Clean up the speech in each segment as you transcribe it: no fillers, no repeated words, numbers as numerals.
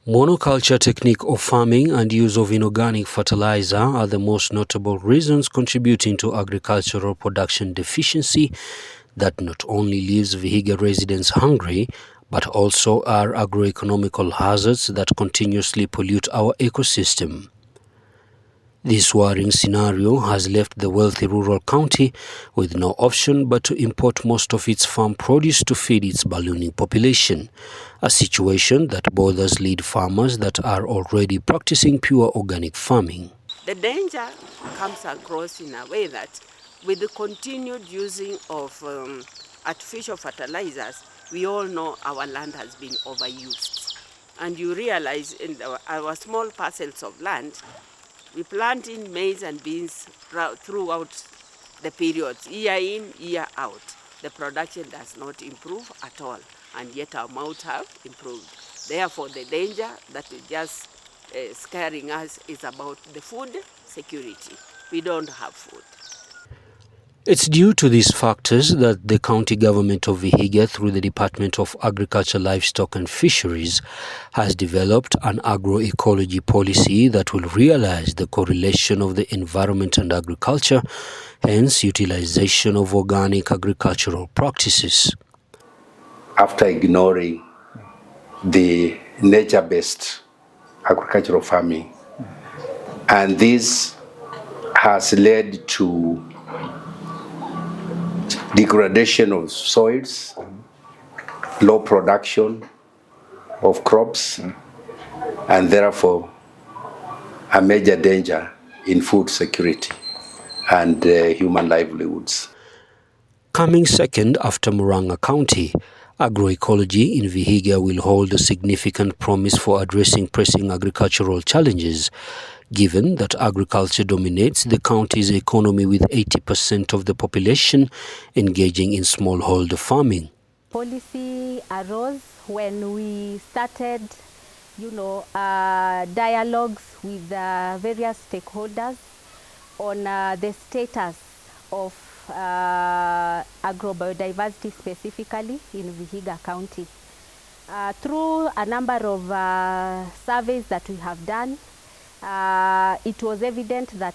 Monoculture technique of farming and use of inorganic fertilizer are the most notable reasons contributing to agricultural production deficiency that not only leaves Vihiga residents hungry, but also are agroeconomical hazards that continuously pollute our ecosystem. This worrying scenario has left the wealthy rural county with no option but to import most of its farm produce to feed its ballooning population, a situation that bothers lead farmers that are already practicing pure organic farming. The danger comes across in a way that with the continued using of artificial fertilizers, we all know our land has been overused. And you realize in our small parcels of land, we plant in maize and beans throughout the periods, year in, year out. The production does not improve at all, and yet our mouths have improved. Therefore, the danger that is just scaring us is about the food security. We don't have food. It's due to these factors that the county government of Vihiga, through the Department of Agriculture, Livestock and Fisheries, has developed an agro-ecology policy that will realize the correlation of the environment and agriculture, hence utilization of organic agricultural practices. After ignoring the nature-based agricultural farming, and this has led to degradation of soils, low production of crops, and therefore a major danger in food security and human livelihoods. Coming second after Murang'a County, agroecology in Vihiga will hold a significant promise for addressing pressing agricultural challenges, given that agriculture dominates the county's economy with 80% of the population engaging in smallholder farming. Policy arose when we started, dialogues with various stakeholders on the status of agrobiodiversity specifically in Vihiga County. Through a number of surveys that we have done, it was evident that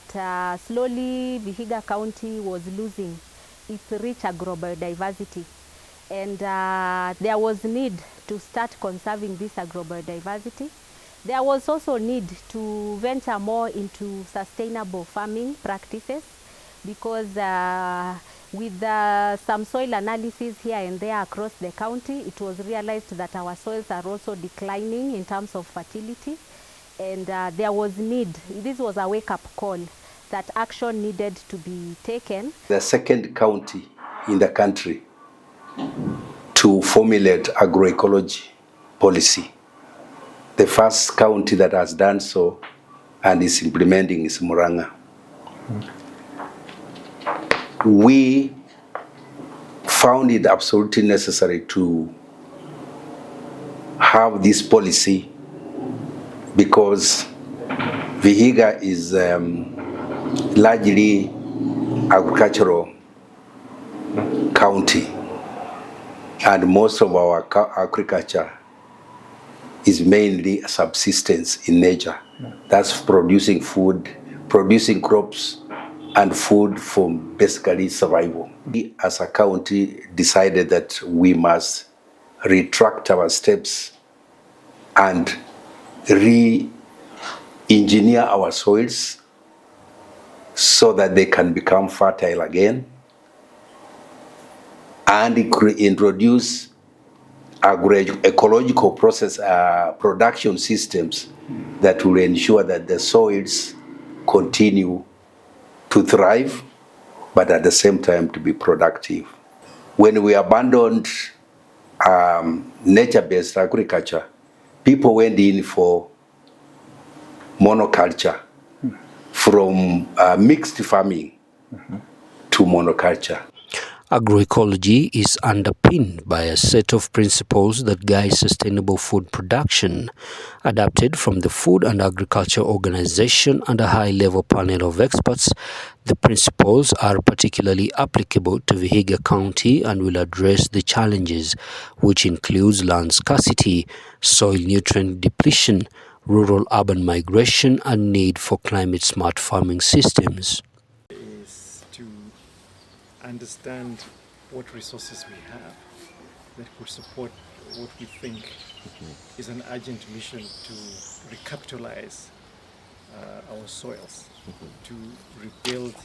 slowly Vihiga County was losing its rich agrobiodiversity, and there was need to start conserving this agrobiodiversity. There was also need to venture more into sustainable farming practices, because with some soil analysis here and there across the county, it was realized that our soils are also declining in terms of fertility. And there was need, this was a wake-up call, that action needed to be taken. The second county in the country to formulate agroecology policy. The first county that has done so and is implementing is Murang'a. We found it absolutely necessary to have this policy because Vihiga is largely agricultural county, and most of our agriculture is mainly subsistence in nature. That's producing food, producing crops, and food for basically survival. We as a county decided that we must retract our steps and re-engineer our soils so that they can become fertile again, and introduce agro-ecological process production systems that will ensure that the soils continue to thrive, but at the same time to be productive. When we abandoned nature-based agriculture, people went in for monoculture, from mixed farming to monoculture. Agroecology is underpinned by a set of principles that guide sustainable food production. Adapted from the Food and Agriculture Organization and a high-level panel of experts, the principles are particularly applicable to Vihiga County and will address the challenges, which includes land scarcity, soil nutrient depletion, rural-urban migration, and need for climate-smart farming systems. Is to understand what resources we have that could support what we think is an urgent mission to recapitalize our soils, to rebuild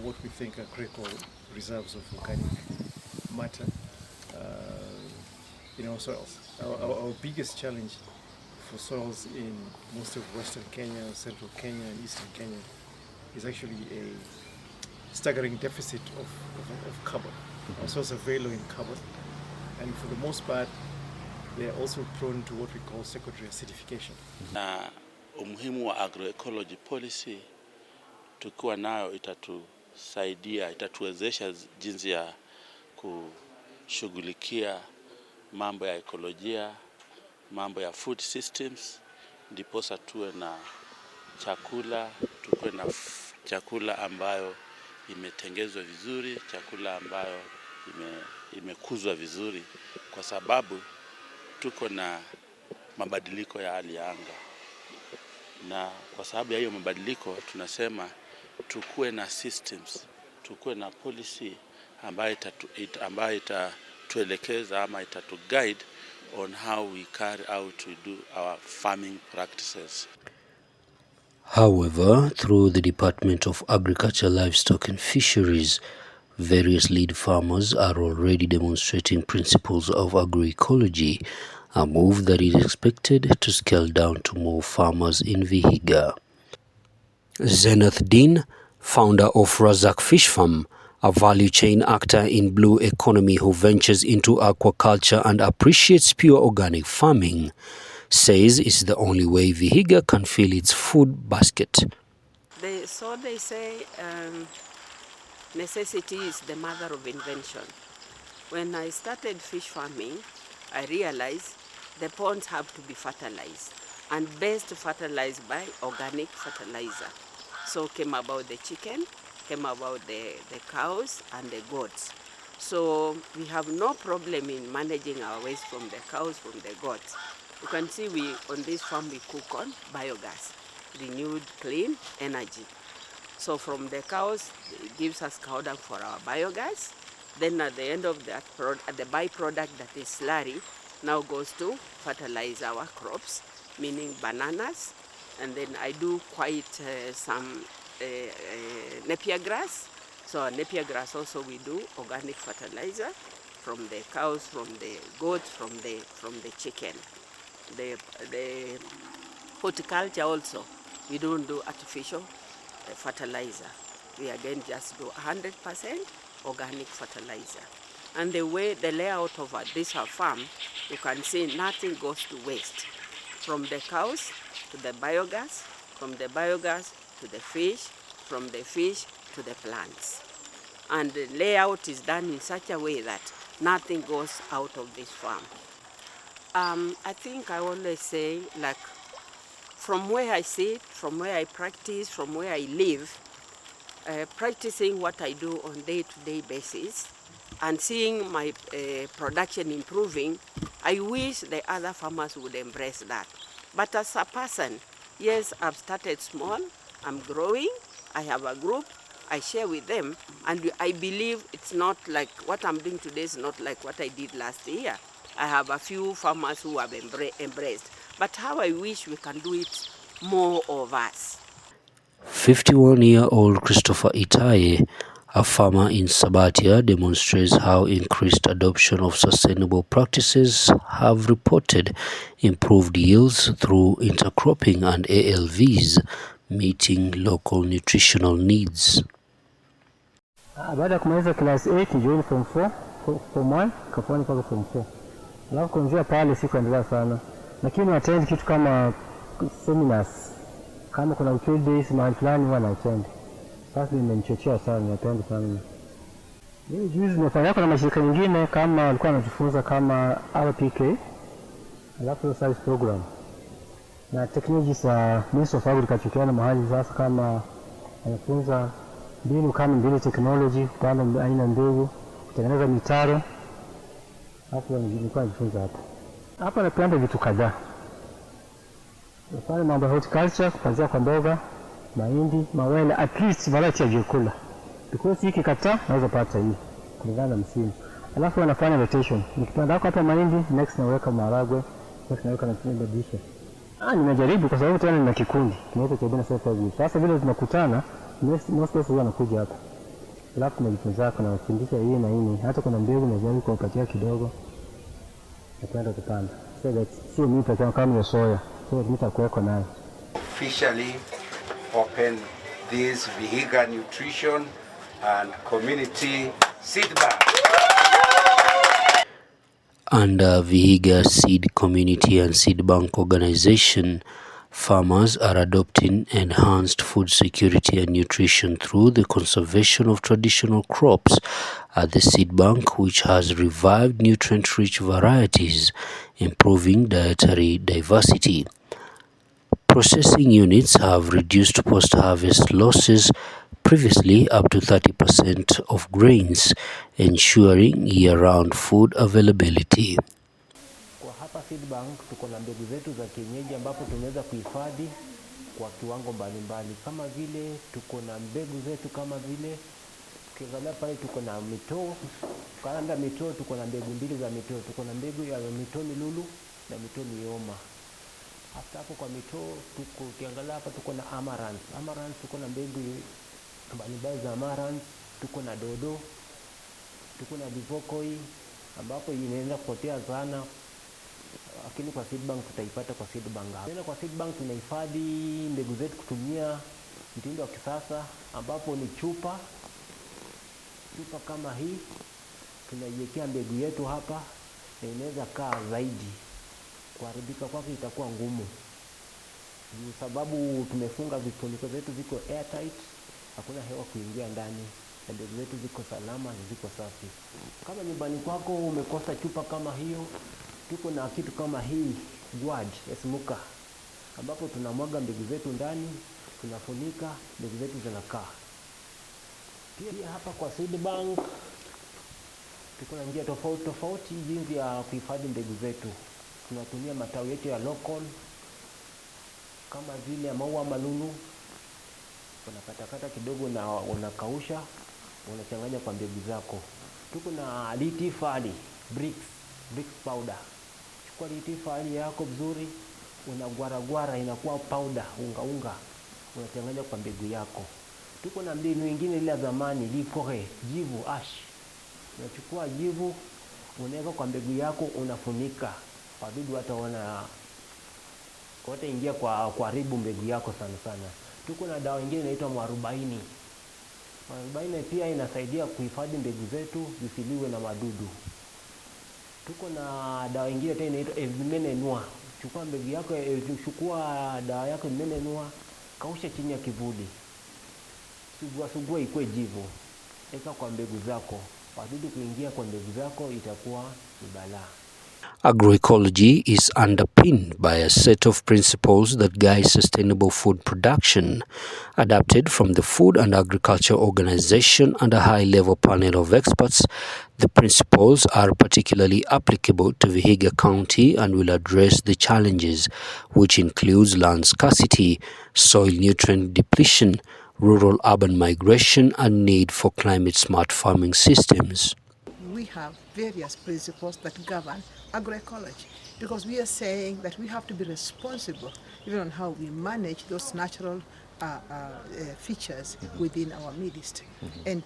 what we think are critical reserves of organic matter in our soils. Our biggest challenge for soils in most of Western Kenya, Central Kenya, and Eastern Kenya is actually a staggering deficit of carbon. Our soils are very low in carbon, and for the most part, they are also prone to what we call secondary acidification. Na umuhimu wa agroecology policy tukiwa nayo itatusaidia, itatuwezesha jinsi ya kushughulikia mambo ya ekolojia, mambo ya food systems, ndiposa tuwe na chakula, tuwe na chakula ambayo imetengezwa vizuri, chakula ambayo imekuzwa vizuri, kwa sababu tuko na mabadiliko ya hali ya anga. Na kwa sababu ya hiyo mabadiliko tunasema tukuwe na systems, tukuwe na policy ambayo itatuelekeza ama itatuguide on how we carry out to do our farming practices. However, through the Department of Agriculture, Livestock and Fisheries, various lead farmers are already demonstrating principles of agroecology, a move that is expected to scale down to more farmers in Vihiga. Zenith Dean, founder of Razak Fish Farm, a value chain actor in blue economy who ventures into aquaculture and appreciates pure organic farming, says it's the only way Vihiga can fill its food basket. They say necessity is the mother of invention. When I started fish farming, I realized the ponds have to be fertilized, and best fertilized by organic fertilizer. So came about the chicken, came about the cows and the goats. So we have no problem in managing our waste from the cows, from the goats. You can see on this farm we cook on biogas, renewed clean energy. So from the cows, it gives us cow dung for our biogas. Then at the end of that, the byproduct that is slurry now goes to fertilize our crops, meaning bananas. And then I do quite some napier grass. So napier grass also we do organic fertilizer from the cows, from the goats, from the chicken. The horticulture also, we don't do artificial fertilizer. We again just do 100% organic fertilizer. And the layout of this farm, you can see nothing goes to waste. From the cows to the biogas, from the biogas to the fish, from the fish to the plants. And the layout is done in such a way that nothing goes out of this farm. I think I always say, like, from where I sit, from where I practice, from where I live, practicing what I do on day-to-day basis and seeing my production improving, I wish the other farmers would embrace that. But as a person, yes, I've started small, I'm growing, I have a group, I share with them, and I believe it's not like what I'm doing today is not like what I did last year. I have a few farmers who have embraced, but how I wish we can do it more of us. 51-year-old Christopher Itaye, a farmer in Sabatia, demonstrates how increased adoption of sustainable practices have reported improved yields through intercropping and ALVs, meeting local nutritional needs. Baada ya kumaliza class 8 join form 4, form 1 kafanya mpaka form 4. Alafu kuanzia pale sikuendelea sana. Lakini attend kitu kama seminars. Kama kuna field days mahali fulani huwa na attend. Sasa nimenichochea sana, napenda sana. Mimi juzi nimefanya na mashirika mengine kama walikuwa wanajifunza kama RPK, alafu service program na technology za Ministry of Agriculture kiana mahali sasa kama wanafunza mbinu kama mbinu technology, kupanda aina mbegu, kutengeneza mitaro. Hapo nilikuwa najifunza hapa. Hapa napenda vitu kadhaa. Nafanya mambo ya horticulture, kuanzia kwa mboga, mahindi, mawele, at least variety ya vyakula. Because hiki kata naweza pata hii kulingana na msimu. Alafu wanafanya rotation. Nikipanda hapa mahindi, next naweka maharagwe, next naweka na badilisha. Nimejaribu kwa sababu tena nina kikundi. Tunaita cha bwana sasa hivi. Sasa vile tunakutana, most of huwa anakuja hapa. Alafu tunajifunza na kufundisha hii na hii. Hata kuna mbegu najaribu kuwapatia kidogo. Napenda kupanda. So that sio mimi pekee kama ya soya. So nitakuweko nayo. Officially open this Vihiga Nutrition and Community Seed Bank. Under Vihiga Seed Community and Seed Bank Organization, farmers are adopting enhanced food security and nutrition through the conservation of traditional crops at the seed bank, which has revived nutrient-rich varieties, improving dietary diversity. Processing units have reduced post-harvest losses, previously up to 30% of grains, ensuring year-round food availability. Kwa hapa seed bank tuko na mbegu zetu za kienyeji ambapo tunaweza kuhifadhi kwa kiwango mbalimbali. Kama vile tuko na mbegu zetu kama vile ukiangalia pale tuko na mitoo. Kanda mitoo tuko na mbegu mbili za mitoo. Tuko na mbegu ya mitoo milulu na mitoo mioma. Hata hapo kwa mitoo tuko ukiangalia hapa tuko na amaranth. Amaranth tuko na mbegu mbalimbali za amaranth, tuko na dodo, tuko na bivokoi ambapo inaenda kupotea sana. Lakini kwa seed bank tutaipata kwa seed bank hapa. Tena kwa seed bank tunahifadhi mbegu zetu kutumia mtindo wa kisasa ambapo ni chupa kama hii tunaiwekea mbegu yetu hapa na inaweza kaa zaidi. Kuharibika kwake itakuwa ngumu. Kwa sababu tumefunga vifuniko zetu viko airtight, hakuna hewa kuingia ndani. Na mbegu zetu ziko salama na ziko safi. Kama nyumbani kwako umekosa chupa kama hiyo, tuko na kitu kama hii guard esmuka ambapo tunamwaga mbegu zetu ndani, tunafunika, mbegu zetu zinakaa. Pia hapa kwa seed bank tuko na njia tofauti jinsi ya kuhifadhi mbegu zetu. Tunatumia matawi yetu ya local kama vile maua malulu, unakatakata kidogo na unakausha, unachanganya kwa mbegu zako. Tuko na litifali bricks powder. Chukua litifali yako vizuri, unagwara inakuwa powder, unga unachanganya kwa mbegu yako. Tuko na mbinu nyingine ile ya zamani, lifore, jivu, ash. Unachukua jivu, unaweka kwa mbegu yako, unafunika. Wadudu wataingia kwa kuharibu mbegu yako sana. Tuko na dawa nyingine inaitwa mwarobaini. Mwarobaini pia inasaidia kuhifadhi mbegu zetu zisiliwe na wadudu. Tuko na dawa nyingine tena inaitwa evimenenua. Chukua mbegu yako, chukua dawa yako evimenenua, kausha chini ya kivuli. Sugua ikuwe jivu. Eka kwa mbegu zako. Wadudu kuingia kwa mbegu zako itakuwa ni balaa. Agroecology is underpinned by a set of principles that guide sustainable food production, adapted from the Food and Agriculture Organization and a high-level panel of experts. The principles are particularly applicable to Vihiga County and will address the challenges, which includes land scarcity, soil nutrient depletion, rural-urban migration, and need for climate-smart farming systems. We have various principles that govern agroecology, because we are saying that we have to be responsible even on how we manage those natural features within our midst. And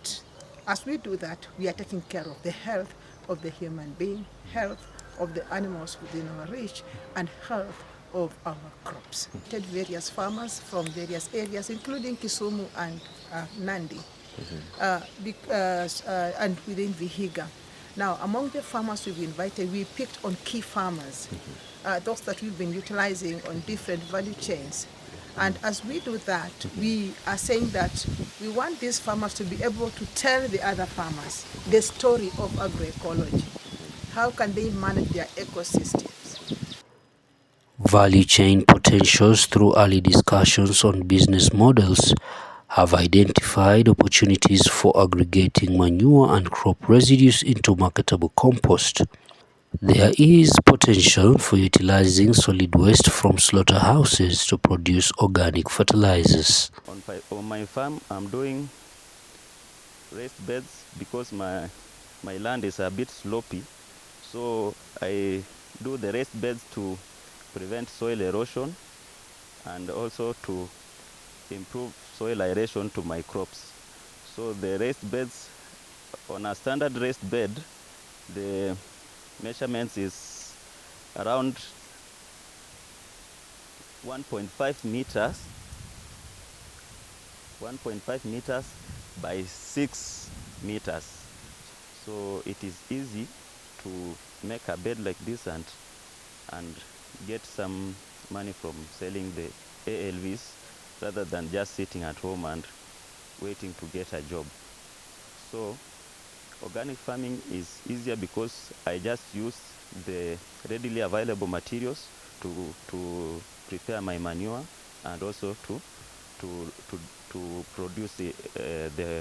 as we do that, we are taking care of the health of the human being, health of the animals within our reach, and health of our crops. Various farmers from various areas, including Kisumu and Nandi, and within Vihiga. Now, among the farmers we've invited, we picked on key farmers, those that we've been utilizing on different value chains. And as we do that, we are saying that we want these farmers to be able to tell the other farmers the story of agroecology. How can they manage their ecosystems? Value chain potentials through early discussions on business models have identified opportunities for aggregating manure and crop residues into marketable compost. There is potential for utilizing solid waste from slaughterhouses to produce organic fertilizers. On my farm, I'm doing raised beds because my land is a bit slopey. So I do the raised beds to prevent soil erosion and also to improve soil aeration to my crops. So the raised beds, on a standard raised bed, the measurements is around 1.5 meters by 6 meters. So it is easy to make a bed like this and get some money from selling the ALVs rather than just sitting at home and waiting to get a job. So organic farming is easier because I just use the readily available materials to prepare my manure and also to produce the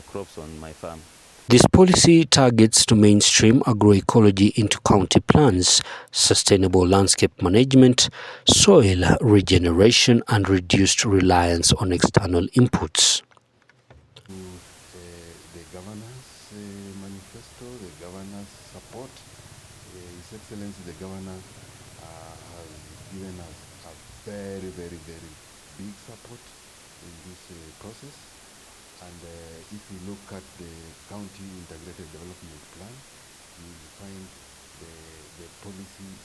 crops on my farm. This policy targets to mainstream agroecology into county plans, sustainable landscape management, soil regeneration, and reduced reliance on external inputs. The governor's manifesto, the governor's support, His Excellency the Governor has given us a very, very, very big support in this process. And if you look at the County Integrated Development Plan, you will find the policies,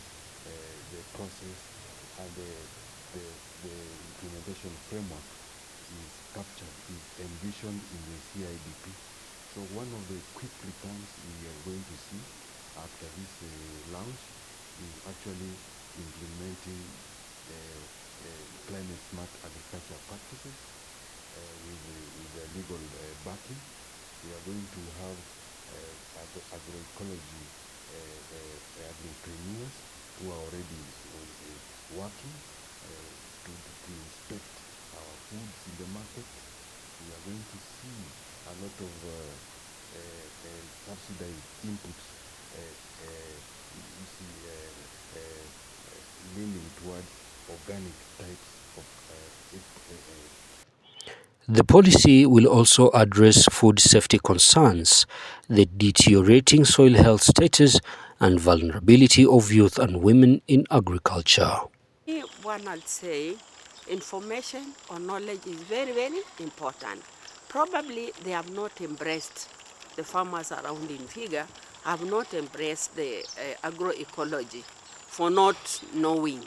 the process, and the implementation framework is captured, is envisioned in the CIDP. So one of the quick returns we are going to see after this launch is actually implementing climate smart agriculture practices with the legal backing. We are going to have agroecology agripreneurs who are already working to inspect our foods in the market. We are going to see a lot of subsidized inputs leaning towards organic types of The policy will also address food safety concerns, the deteriorating soil health status, and vulnerability of youth and women in agriculture. One would say information or knowledge is very, very important. Probably they have not embraced, the farmers around in Vihiga have not embraced the agroecology for not knowing.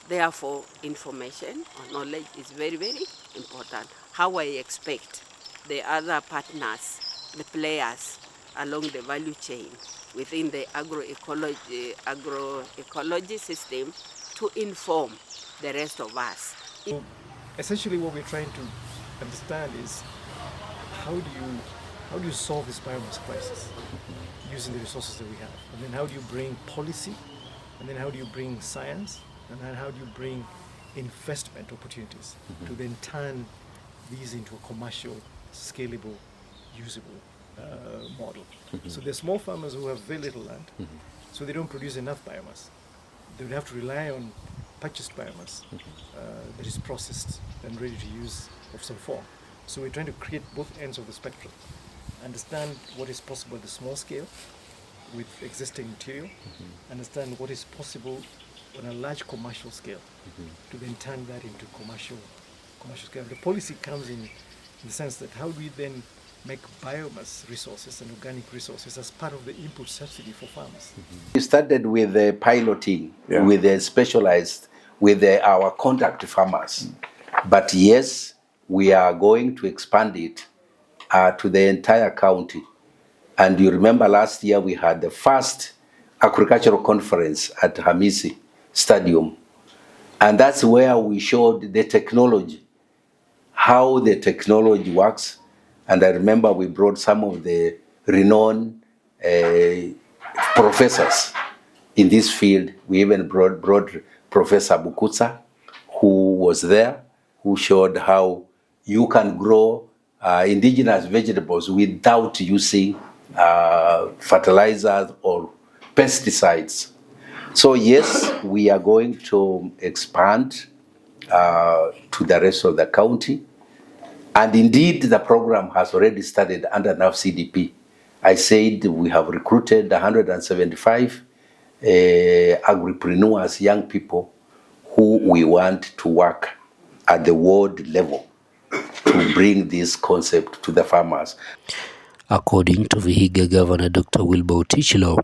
Therefore, information or knowledge is very, very important. How I expect the other partners, the players along the value chain within the agroecology system to inform the rest of us. So essentially what we're trying to understand is how do you solve this biomass crisis using the resources that we have? And then how do you bring policy? And then how do you bring science? And then how do you bring investment opportunities to then turn these into a commercial, scalable, usable model? So there's small farmers who have very little land, so they don't produce enough biomass. They would have to rely on purchased biomass that is processed and ready to use of some form. So we're trying to create both ends of the spectrum, understand what is possible at the small scale with existing material, understand what is possible on a large commercial scale, to then turn that into commercial scale. The policy comes in the sense that how do we then make biomass resources and organic resources as part of the input subsidy for farmers. We started with the piloting, with the specialized, with our contact farmers. But yes, we are going to expand it to the entire county. And you remember last year we had the first agricultural conference at Hamisi Stadium. And that's where we showed the technology, how the technology works. And I remember we brought some of the renowned professors in this field. We even brought Professor Bukutsa, who was there, who showed how you can grow indigenous vegetables without using fertilizers or pesticides. So yes, we are going to expand to the rest of the county. And indeed, the program has already started under NAF CDP. I said we have recruited 175 agripreneurs, young people, who we want to work at the world level to bring this concept to the farmers. According to Vihiga Governor Dr. Wilbur Otichilo,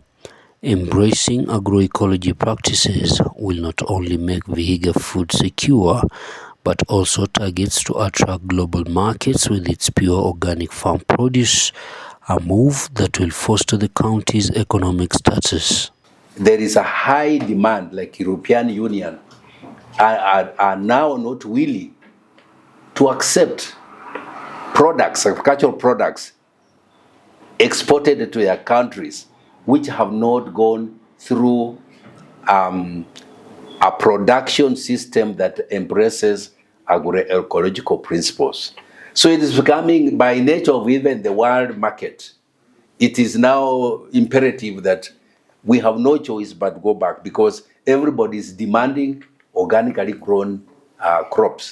embracing agroecology practices will not only make Vihiga food secure, but also targets to attract global markets with its pure organic farm produce, a move that will foster the county's economic status. There is a high demand, like European Union are now not willing to accept products, agricultural products, exported to their countries which have not gone through a production system that embraces agro-ecological principles. So it is becoming, by nature of even the world market, it is now imperative that we have no choice but go back, because everybody is demanding organically grown crops.